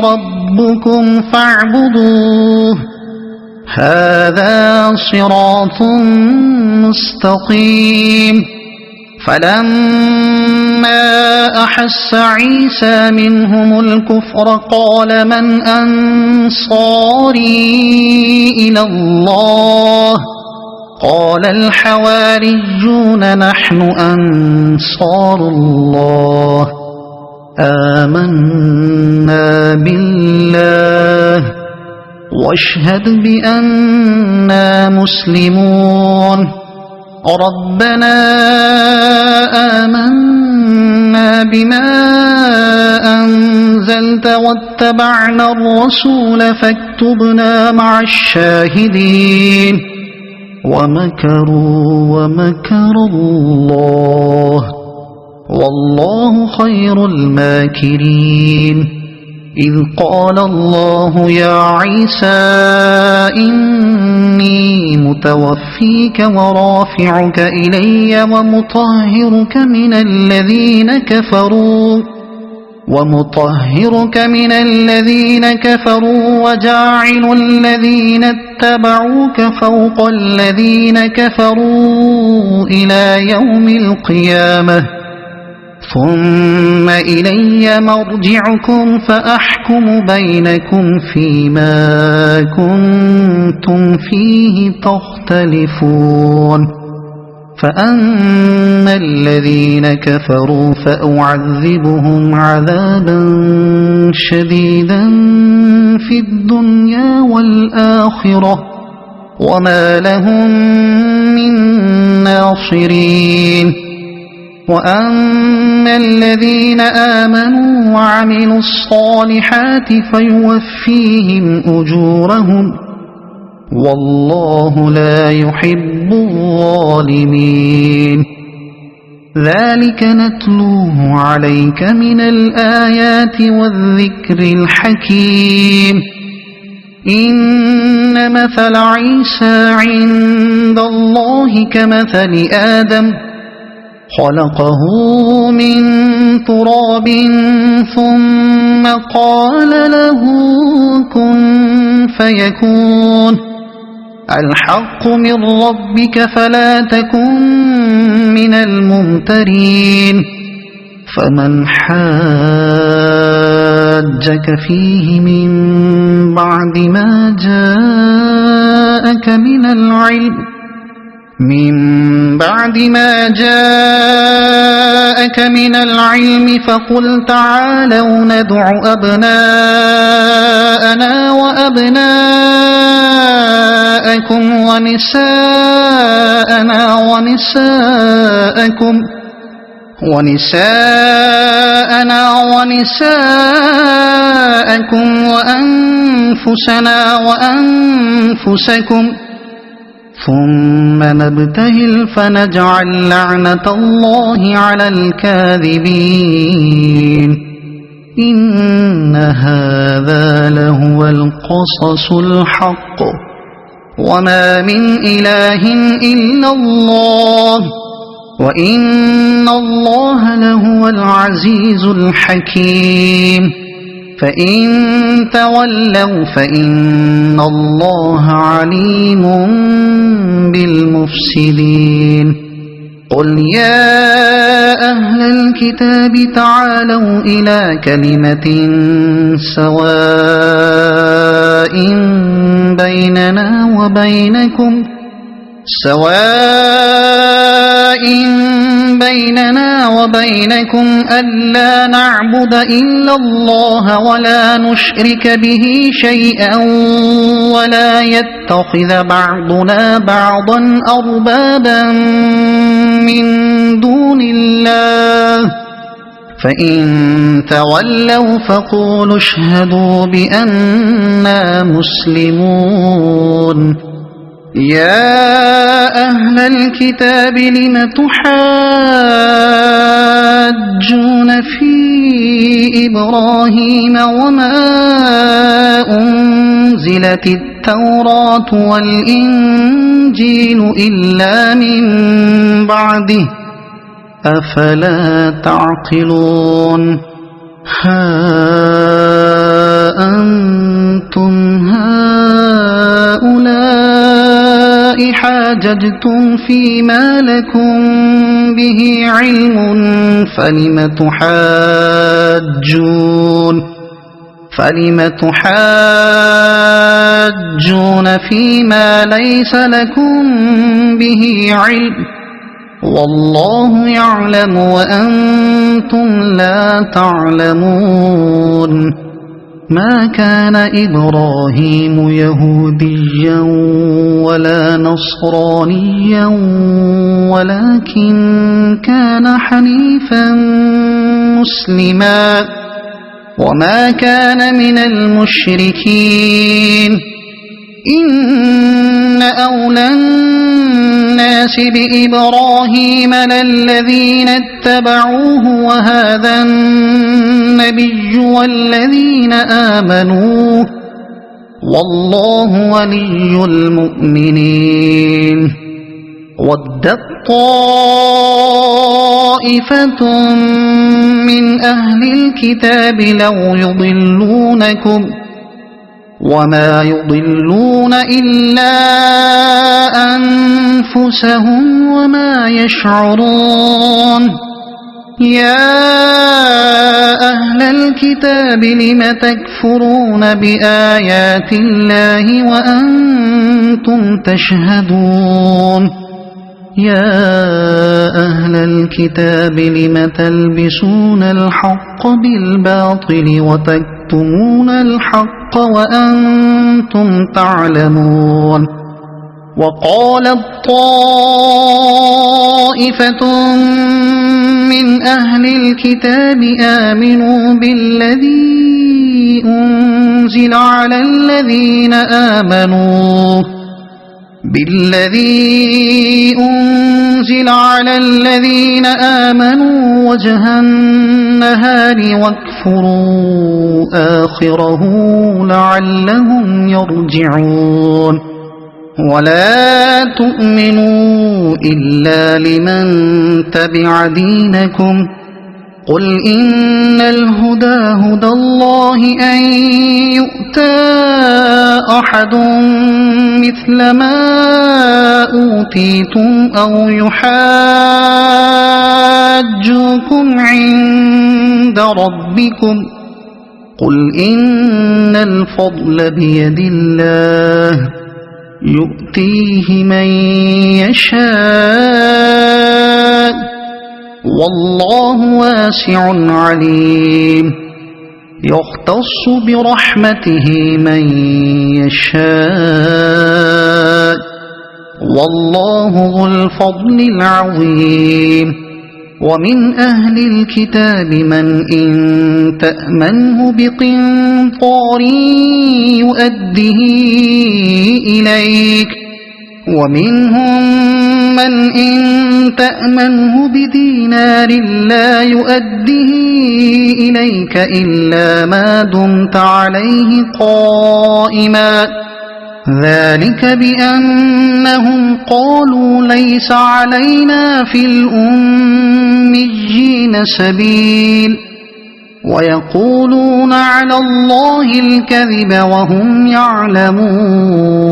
ربكم فاعبدوه هذا صراط مستقيم فلما أحس عيسى منهم الكفر قال من أنصاري إلى الله قال الحواريون نحن أنصار الله آمنا بالله واشهد بأننا مسلمون ربنا آمنا بما أنزلت واتبعنا الرسول فاكتبنا مع الشاهدين ومكروا ومكر الله والله خير الماكرين إذ قال الله يا عيسى إني متوفيك ورافعك إلي ومطهرك من الذين كفروا وجاعل الذين اتبعوك فوق الذين كفروا إلى يوم القيامة ثم إلي مرجعكم فأحكم بينكم فيما كنتم فيه تختلفون فأما الذين كفروا فأعذبهم عذابا شديدا في الدنيا والآخرة وما لهم من ناصرين وأما الذين آمنوا وعملوا الصالحات فيوفيهم أجورهم والله لا يحب الظالمين ذلك نتلوه عليك من الآيات والذكر الحكيم إن مثل عيسى عند الله كمثل آدم خلقه من تراب ثم قال له كن فيكون الحق من ربك فلا تكن من الممترين فمن حاجك فيه من بعد ما جاءك من العلم فقل تعالوا ندع أبناءنا وأبناءكم ونساءنا ونساءكم وأنفسنا وأنفسكم ثم نبتهل فنجعل لعنة الله على الكاذبين إن هذا لهو القصص الحق وما من إله إلا الله وإن الله لهو العزيز الحكيم فإن تولوا فإن الله عليم بالمفسدين قل يا أهل الكتاب تعالوا إلى كلمة سواء بيننا وبينكم ألا نعبد إلا الله ولا نشرك به شيئا ولا يتخذ بعضنا بعضا أربابا من دون الله فإن تولوا فقولوا اشهدوا بأننا مسلمون يا أهل الكتاب لم تحاجون في إبراهيم وما أنزلت التوراة والإنجيل إلا من بعده أفلا تعقلون ها أنتم هؤلاء حاججتم فيما لكم به علم فلم تحاجون فيما ليس لكم به علم والله يعلم وأنتم لا تعلمون ما كان إبراهيم يهوديا ولا نصرانيا ولكن كان حنيفا مسلما وما كان من المشركين إن أولى الناس بإبراهيم للذين اتبعوه وهذا النبي والذين آمنوا والله ولي المؤمنين ودت طائفة من أهل الكتاب لو يضلونكم وما يضلون إلا أنفسهم وما يشعرون يا أهل الكتاب لم تكفرون بآيات الله وأنتم تشهدون يا أهل الكتاب لم تلبسون الحق بالباطل وتكتمون الحق وأنتم تعلمون وقالت طائفة من أهل الكتاب آمنوا بالذي أنزل على الذين آمنوا وجه النهار واكفروا آخره لعلهم يرجعون ولا تؤمنوا إلا لمن تبع دينكم قل إن الهدى هدى الله أن يؤتى أحد مثل ما أوتيتم أو يحاجوكم عند ربكم قل إن الفضل بيد الله يؤتيه من يشاء والله واسع عليم يختص برحمته من يشاء والله ذو الفضل العظيم ومن أهل الكتاب من إن تأمنه بقنطار يؤده إليك ومنهم من إن تأمنه بدينار لا يؤده إليك إلا ما دمت عليه قائما ذلك بأنهم قالوا ليس علينا في الأميين سبيل ويقولون على الله الكذب وهم يعلمون